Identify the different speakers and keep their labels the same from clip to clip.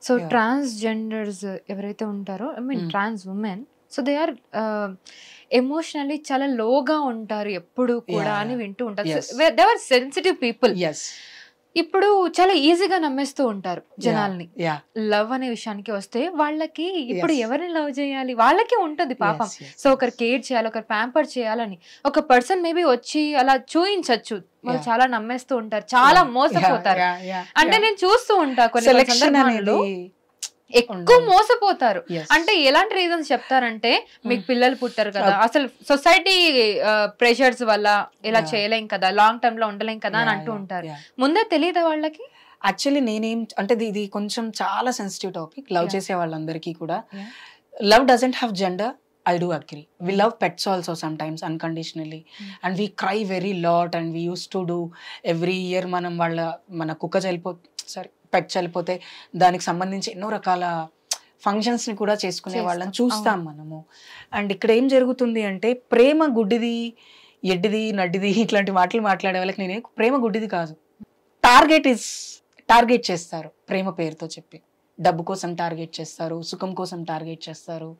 Speaker 1: So transgenders ఎవరైతే ఉంటారో, I mean trans women, so they are emotionally చాలా లోగా ఉంటారు ఎప్పుడు కూడా అని వింటూ ఉంటారు. They are sensitive people. ఇప్పుడు చాలా ఈజీగా నమ్మేస్తూ ఉంటారు జనాల్ని. లవ్ అనే విషయానికి వస్తే వాళ్ళకి ఇప్పుడు ఎవరిని లవ్ చేయాలి వాళ్ళకి ఉంటుంది పాపం. సో ఒకరు కేర్ చేయాలి, ఒకరు ప్యాంపర్ చేయాలని ఒక పర్సన్ మేబీ వచ్చి అలా చూయించచ్చు, వాళ్ళు చాలా నమ్మేస్తూ ఉంటారు, చాలా మోసపోతారు. అంటే నేను చూస్తూ ఉంటా కొన్ని సందర్భాల్లో ఎక్కువ మోసపోతారు. అంటే ఎలాంటి రీజన్స్ చెప్తారంటే, మీకు పిల్లలు పుట్టారు కదా, అసలు సొసైటీ ప్రెషర్స్ వల్ల ఇలా చేయలేం కదా, లాంగ్ టర్మ్ లో ఉండలేం కదా అని అంటూ ఉంటారు. ముందే తెలియదా వాళ్ళకి?
Speaker 2: యాక్చువల్లీ నేనేం అంటే ఇది కొంచెం చాలా సెన్సిటివ్ టాపిక్ లవ్ చేసే వాళ్ళందరికీ కూడా. Love doesn't have gender. I do agree. We love pets also sometimes unconditionally, and we cry very lot, and we used to do every year మన కుక్క పెట్ చనిపోతే దానికి సంబంధించి ఎన్నో రకాల ఫంక్షన్స్ ని కూడా చేసుకునే వాళ్ళని చూస్తాం మనము. అండ్ ఇక్కడ ఏం జరుగుతుంది అంటే, ప్రేమ గుడ్డిది, ఎడ్డిది, నడ్డిది ఇట్లాంటి మాటలు మాట్లాడే వాళ్ళకి నేను ప్రేమ గుడ్డిది కాదు. టార్గెట్ చేస్తారు ప్రేమ పేరుతో చెప్పి. డబ్బు కోసం టార్గెట్ చేస్తారు, సుఖం కోసం టార్గెట్ చేస్తారు.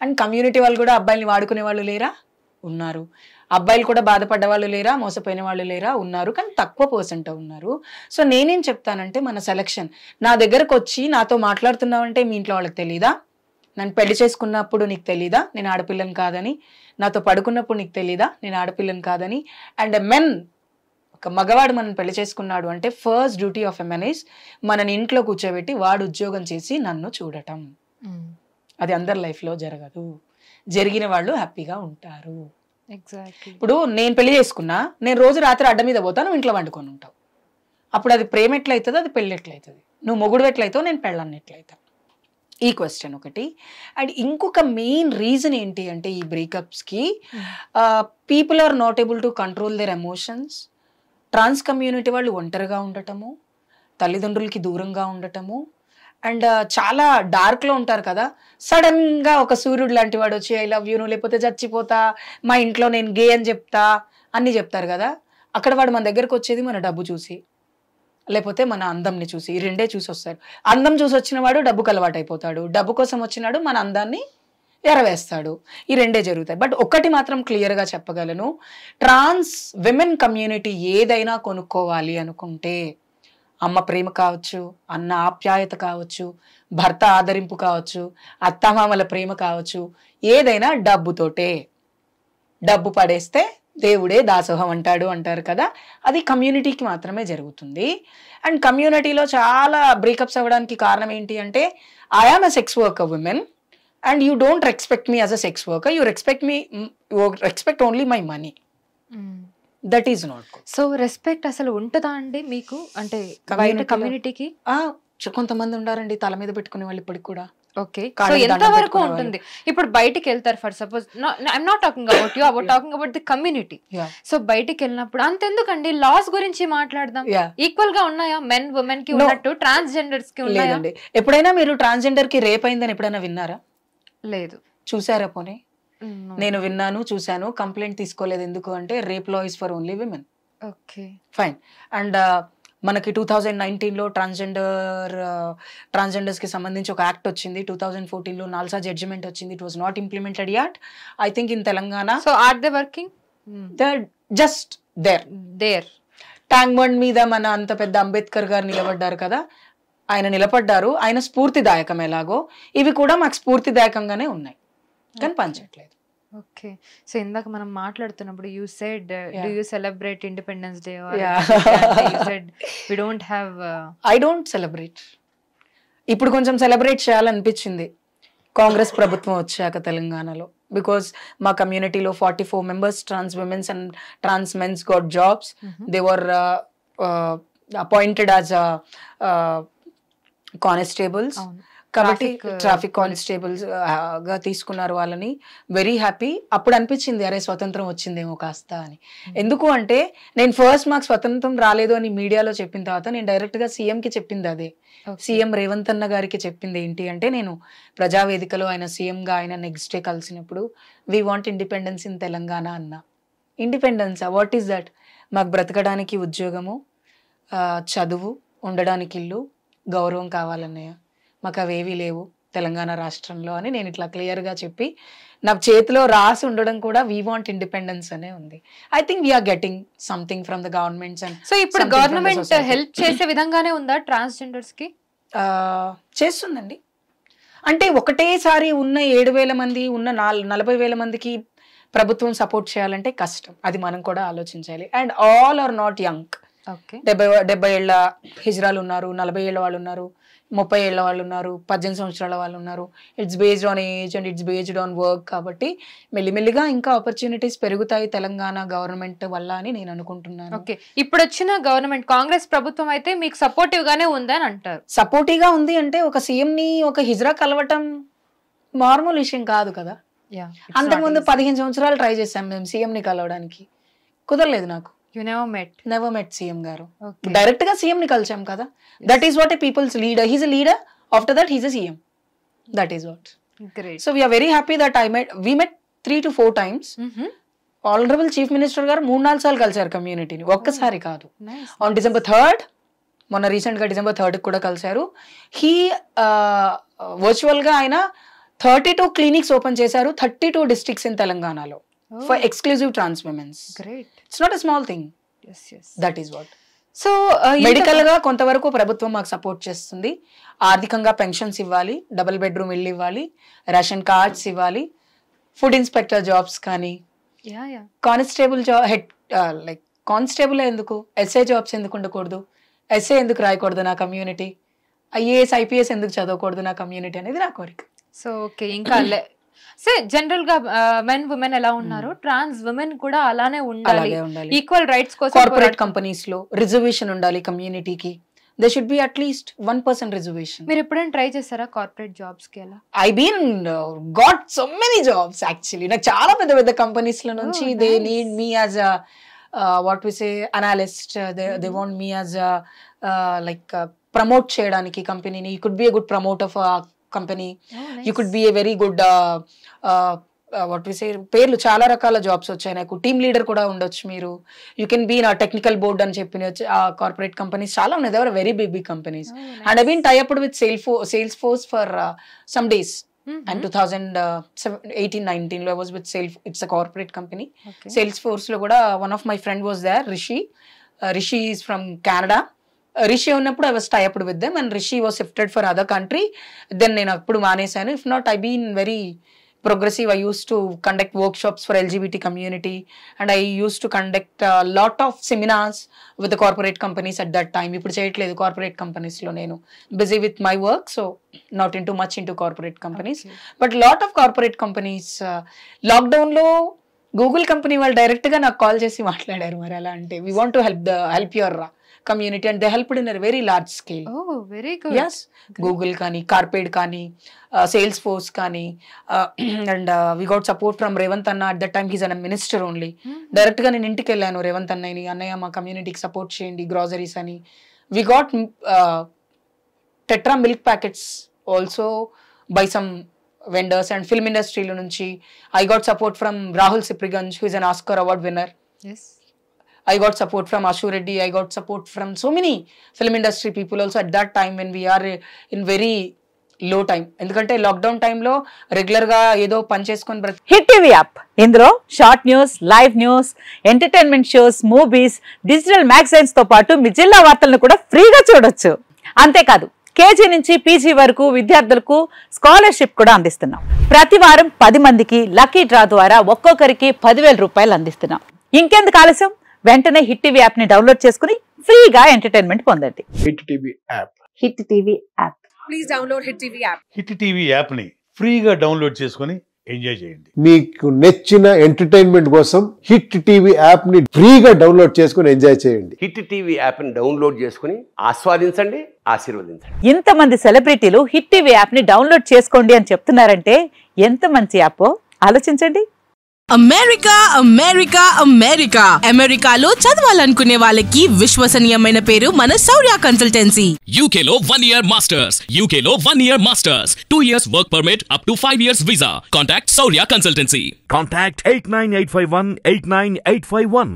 Speaker 2: అండ్ కమ్యూనిటీ వాళ్ళు కూడా అబ్బాయిని వాడుకునే వాళ్ళు లేరా? ఉన్నారు. అబ్బాయిలు కూడా బాధపడ్డ వాళ్ళు లేరా? మోసపోయిన వాళ్ళు లేరా? ఉన్నారు. కానీ తక్కువ పర్సెంట్ ఉన్నారు. సో నేనేం చెప్తానంటే, మన సెలక్షన్. నా దగ్గరకు వచ్చి నాతో మాట్లాడుతున్నావంటే మీ ఇంట్లో వాళ్ళకి తెలీదా? నన్ను పెళ్లి చేసుకున్నప్పుడు నీకు తెలీదా నేను ఆడపిల్లని కాదని? నాతో పడుకున్నప్పుడు నీకు తెలీదా నేను ఆడపిల్లని కాదని? అండ్ మెన్, ఒక మగవాడు మనం పెళ్లి చేసుకున్నాడు అంటే first duty of a men is మనని ఇంట్లో కూర్చోబెట్టి వాడు ఉద్యోగం చేసి నన్ను చూడటం. అది అందరి లైఫ్లో జరగదు. జరిగిన వాళ్ళు హ్యాపీగా ఉంటారు. ఇప్పుడు నేను పెళ్లి చేసుకున్నా, నేను రోజు రాత్రి అడ్డ మీద పోతాను, ఇంట్లో వండుకొని ఉంటావు. అప్పుడు అది ప్రేమ ఎట్లయితుంది, అది పెళ్ళి ఎట్లయితుంది? నువ్వు మొగుడు ఎట్లయితావు, నేను పెళ్ళాన్ని ఎట్లయితా? ఈ క్వశ్చన్ ఒకటి. అండ్ ఇంకొక మెయిన్ రీజన్ ఏంటి అంటే, ఈ బ్రేకప్స్కి people are not able to control their emotions. Trans community వాళ్ళు ఒంటరిగా ఉండటము, తల్లిదండ్రులకి దూరంగా ఉండటము, అండ్ చాలా డార్క్లో ఉంటారు కదా. సడన్గా ఒక సూర్యుడు లాంటి వాడు వచ్చి ఐ లవ్ యూ, నువ్వు లేకపోతే చచ్చిపోతా, మా ఇంట్లో నేను గే అని చెప్తా అన్నీ చెప్తారు కదా. అక్కడ వాడు మన దగ్గరకు వచ్చేది మన డబ్బు చూసి, లేకపోతే మన అందంని చూసి. ఈ రెండే చూసి వస్తారు. అందం చూసి వచ్చిన వాడు డబ్బుకు అలవాటు అయిపోతాడు, డబ్బు కోసం వచ్చినాడు మన అందాన్ని ఎరవేస్తాడు. ఈ రెండే జరుగుతాయి. బట్ ఒక్కటి మాత్రం క్లియర్గా చెప్పగలను, ట్రాన్స్ విమెన్ కమ్యూనిటీ ఏదైనా కొనుక్కోవాలి అనుకుంటే, అమ్మ ప్రేమ కావచ్చు, అన్న ఆప్యాయత కావచ్చు, భర్త ఆదరింపు కావచ్చు, అత్తమామల ప్రేమ కావచ్చు, ఏదైనా డబ్బుతోటే. డబ్బు పడేస్తే దేవుడే దాసోహం అంటారు కదా. అది కమ్యూనిటీకి మాత్రమే జరుగుతుంది. అండ్ కమ్యూనిటీలో చాలా బ్రేకప్స్ అవ్వడానికి కారణం ఏంటి అంటే, I am a sex worker women and you don't respect me as a sex worker, you respect only my money. That is not good.
Speaker 1: So respect అసలు ఉంటుందా అండి మీకు? అంటే బయట కమ్యూనిటీకి
Speaker 2: కొంతమంది ఉండారండి తల మీద పెట్టుకునే వాళ్ళు ఇప్పటికి కూడా.
Speaker 1: ఓకే, సో ఎంత వరకు ఉంటుంది? ఇప్పుడు బయటికి వెళ్తారు, for suppose I'm not talking about you, talking about the community. So బయటికి వెళ్ళినప్పుడు అంతెందుకండి, లాస్ గురించి మాట్లాడదాం. ఈక్వల్ గా ఉన్నాయా మెన్ ఉమెన్ కి ఉన్నట్టు ట్రాన్స్జెండర్స్ కి ఉన్నాయా?
Speaker 2: ఎప్పుడైనా మీరు ట్రాన్స్జెండర్ కి రేప్ అయిందని ఎప్పుడైనా విన్నారా?
Speaker 1: లేదు.
Speaker 2: చూసారా? పోనీ నేను విన్నాను, చూశాను. కంప్లైంట్ తీసుకోలేదు. ఎందుకు అంటే rape law is for only women.
Speaker 1: Okay,
Speaker 2: fine. And మనకి 2019లో ట్రాన్స్జెండర్స్ కి సంబంధించి ఒక యాక్ట్ వచ్చింది. 2014లో నాల్సా జడ్జిమెంట్ వచ్చింది. It was not implemented yet, I think in Telangana.
Speaker 1: So are they working?
Speaker 2: They just there. Tank Bund మీద మన అంత పెద్ద అంబేద్కర్ గారు నిలబడ్డారు కదా, ఆయన నిలబడ్డారు. ఆయన స్ఫూర్తిదాయకం ఎలాగో ఇవి కూడా మాకు స్ఫూర్తిదాయకంగానే ఉన్నాయి, కానీ పనిచేయట్లేదు.
Speaker 1: ఓకే, సో ఇందాక మనం మాట్లాడుతున్నప్పుడు you said do you celebrate independence day? You said we don't have.
Speaker 2: I don't celebrate. ఇప్పుడు కొంచెం సెలబ్రేట్ చేయాలనిపించింది కాంగ్రెస్ ప్రభుత్వం వచ్చాక తెలంగాణలో. బికాస్ మా కమ్యూనిటీలో 44 members trans womens and trans mens got jobs. They were appointed as constables. కాబట్టి ట్రాఫిక్ కానిస్టేబుల్స్ గా తీసుకున్నారు వాళ్ళని. Very happy. అప్పుడు అనిపించింది అరే స్వతంత్రం వచ్చిందేమో కాస్త అని. ఎందుకు అంటే నేను ఫస్ట్ మాకు స్వతంత్రం రాలేదు అని మీడియాలో చెప్పిన తర్వాత నేను డైరెక్ట్ గా సీఎంకి చెప్పింది అదే. సీఎం రేవంత్ అన్న గారికి చెప్పింది ఏంటి అంటే, నేను ప్రజావేదికలో ఆయన సీఎంగా ఆయన నెక్స్ట్ డే కలిసినప్పుడు we want independence in Telangana అన్న. ఇండిపెండెన్సా? What is that? మాకు బ్రతకడానికి ఉద్యోగము, చదువు, ఉండడానికి ఇల్లు, గౌరవం కావాలన్నయ్య. మాకు అవేవీ లేవు తెలంగాణ రాష్ట్రంలో అని నేను ఇట్లా క్లియర్గా చెప్పి నా చేతిలో రాసి ఉండడం కూడా వీ వాంట్ ఇండిపెండెన్స్ అనే ఉంది. I think we are getting something from the governments. And
Speaker 1: so ఇప్పుడు గవర్నమెంట్ హెల్ప్ చేసే విధంగానే ఉందా ట్రాన్స్జెండర్స్ కి?
Speaker 2: చేస్తుందండి. అంటే ఒకటేసారి ఉన్న 7,000 మంది ఉన్న 40,000 మందికి ప్రభుత్వం సపోర్ట్ చేయాలంటే కష్టం. అది మనం కూడా ఆలోచించాలి. And all are not young. 70 ఏళ్ళ హిజ్రాలు ఉన్నారు, 40 ఏళ్ళ వాళ్ళు ఉన్నారు, 30 ఏళ్ళ వాళ్ళు ఉన్నారు, 18 సంవత్సరాల వాళ్ళు ఉన్నారు. It's based on age and it's based on work. కాబట్టి మెల్లిమెల్లిగా ఇంకా ఆపర్చునిటీస్ పెరుగుతాయి తెలంగాణ గవర్నమెంట్ వల్ల అని నేను అనుకుంటున్నాను.
Speaker 1: ఓకే, ఇప్పుడు వచ్చిన గవర్నమెంట్ కాంగ్రెస్ ప్రభుత్వం అయితే మీకు సపోర్టివ్ గానే ఉందని అంటారు.
Speaker 2: సపోర్టివ్ గా ఉంది అంటే ఒక సీఎం ని ఒక హిజ్రా కలవటం నార్మల్ విషయం కాదు కదా. అంతకుముందు 15 సంవత్సరాలు ట్రై చేశాం మేము సీఎం ని కలవడానికి, కుదరలేదు నాకు. నెవర్ మెట్ సీఎం గారు. డైరెక్ట్ గా సీఎం ని కలిసాం కదా. That is what a peoples leader. He's a leader, after that he's a CM. That is what. So we are very happy that we met 3 to 4 times. Honourable chief minister గారు 3-4 సార్లు కలిసారు కమ్యూనిటీని, ఒక్కసారి కాదు. On December 3rd, మొన్న recent గా December 3rd కూడా కలిసారు. He virtual గా ఆయన 32 క్లినిక్స్ ఓపెన్ చేశారు, 32 districts in తెలంగాణలో for exclusive trans women.
Speaker 1: Great.
Speaker 2: It's not a small thing.
Speaker 1: Yes.
Speaker 2: That is what.
Speaker 1: So
Speaker 2: medical గా కొంతవరకు ప్రభుత్వం మాకు సపోర్ట్ చేస్తుంది. ఆర్థికంగా పెన్షన్స్ ఇవ్వాలి, డబుల్ బెడ్రూమ్ ఇల్లు ఇవ్వాలి, రేషన్ కార్డ్స్ ఇవ్వాలి, ఫుడ్ ఇన్స్పెక్టర్ జాబ్స్ కానీ, constable job head like constable ఎందుకు, ఎస్ఐ జాబ్స్ ఎందుకు ఉండకూడదు, ఎస్ఐ ఎందుకు రాయకూడదు నా కమ్యూనిటీ, IAS IPS ఎందుకు చదవకూడదు నా కమ్యూనిటీ అనేది నా కోరిక.
Speaker 1: సో ఓకే, ఇంకా జనరల్ గా మెన్ ఉమెన్ ఎలా ఉన్నారు, ట్రాన్స్ ఉమెన్ కూడా అలానే ఉండాలి. ఈక్వల్ రైట్స్ కోసం
Speaker 2: కార్పొరేట్ కంపెనీస్ లో రిజర్వేషన్ ఉండాలి కమ్యూనిటీకి. They should be at least 1% reservation.
Speaker 1: మీరు ఎప్పుడైనా ట్రై చేశారా కార్పొరేట్ జాబ్స్ కి? ఎలా
Speaker 2: I been got so many jobs actually. నాకు చాలా పెద్ద పెద్ద కంపెనీస్ లో నుంచి they need me as a what we say analyst. They want me as like promote చేయడానికి కంపెనీని. You could be a good promoter for company. You could be a very good what we say పేర్లు చాలా రకాల jobs వచ్చాయి నాకు. Team leader కూడా ఉండొచ్చు మీరు. యూ కెన్ బీ నా టెక్నికల్ బోర్డ్ అని చెప్పిన కార్పొరేట్ కంపెనీస్ చాలా ఉన్నాయి. They're very big companies. And I been tie upped with Salesforce for some days. And 2018-19 లో I was with it's a corporate company. Salesforce లో కూడా one of my friend was there, Rishi is from Canada. Rishi ఉన్నప్పుడు I was tie up with them and Rishi was shifted for other country. Then నేను అప్పుడు మానేశాను. If not, I been very progressive. I used to conduct workshops for LGBT community and I used to conduct a lot of seminars with the corporate companies at that time. ఇప్పుడు చేయట్లేదు corporate companies లో, నేను busy with my work, so not into much into corporate companies. But lot of corporate companies lockdown లో Google company వాళ్ళు direct గా నాకు call చేసి మాట్లాడారు. మరి ఎలా అంటే we want to help your community and they helped in a very large scale.
Speaker 1: Oh, very good.
Speaker 2: Yes. Google kani, Carped kani, Salesforce kani, and we got support from Revanth Anna. At that time he's a minister only. Direct ga nenu intiki ellanu Revanth Anna ni, annaya ma community ki support cheyandi, groceries ani. We got Tetra milk packets also by some vendors and film industry lo nunchi. I got support from Rahul Sipriganj, who is an Oscar award winner.
Speaker 1: Yes.
Speaker 2: I got support from Ashu Reddy. I got support from so many film industry people also at that time when we are in very low time. ఎందుకంటే lockdown టైంలో regular గా ఏదో పని చేసుకొని
Speaker 3: hit TV app, ఇందులో short news, live news, entertainment shows, movies, digital magazines తో పాటు మీ జిల్లా వార్తలను కూడా ఫ్రీగా చూడొచ్చు. అంతేకాదు KG నుంచి PG వరకు విద్యార్థులకు స్కాలర్షిప్ కూడా అందిస్తున్నాం. ప్రతి వారం 10 మందికి లక్కీ డ్రా ద్వారా ఒక్కొక్కరికి 10,000 రూపాయలు అందిస్తున్నాం. ఇంకెందుకు ఆలస్యం, వెంటనే హిట్ టీవీ యాప్ ని డౌన్లోడ్ చేసుకుని ఫ్రీగా ఎంటర్టైన్మెంట్ పొందండి.
Speaker 4: Hit TV app.
Speaker 3: Hit TV app.
Speaker 5: Please download hit TV app.
Speaker 4: Hit TV app ని ఫ్రీగా డౌన్లోడ్ చేసుకుని ఎంజాయ్ చేయండి.
Speaker 6: మీకు నచ్చిన ఎంటర్టైన్మెంట్ కోసం హిట్ టీవీ యాప్ ని ఫ్రీగా డౌన్లోడ్ చేసుకుని ఎంజాయ్ చేయండి.
Speaker 7: హిట్ టీవీ యాప్ ని డౌన్లోడ్ చేసుకుని ఆస్వాదించండి, ఆశీర్వదించండి.
Speaker 3: ఇంతమంది సెలబ్రిటీలు హిట్ టీవీ యాప్ ని డౌన్లోడ్ చేసుకోండి అని చెప్తున్నారంటే ఎంత మంచి యాప్ ఆలోచించండి.
Speaker 5: అమెరికా అమెరికా అమెరికా అమెరికాలో చదవాలనుకునే వాళ్ళకి విశ్వసనీయమైన పేరు మన శౌర్య కన్సల్టెన్సీ.
Speaker 8: UK లో 1 year masters, UK లో 1 year masters, 2 years work permit up to 5 years visa. Contact Saurya Consultancy.
Speaker 9: Contact 89851 89851.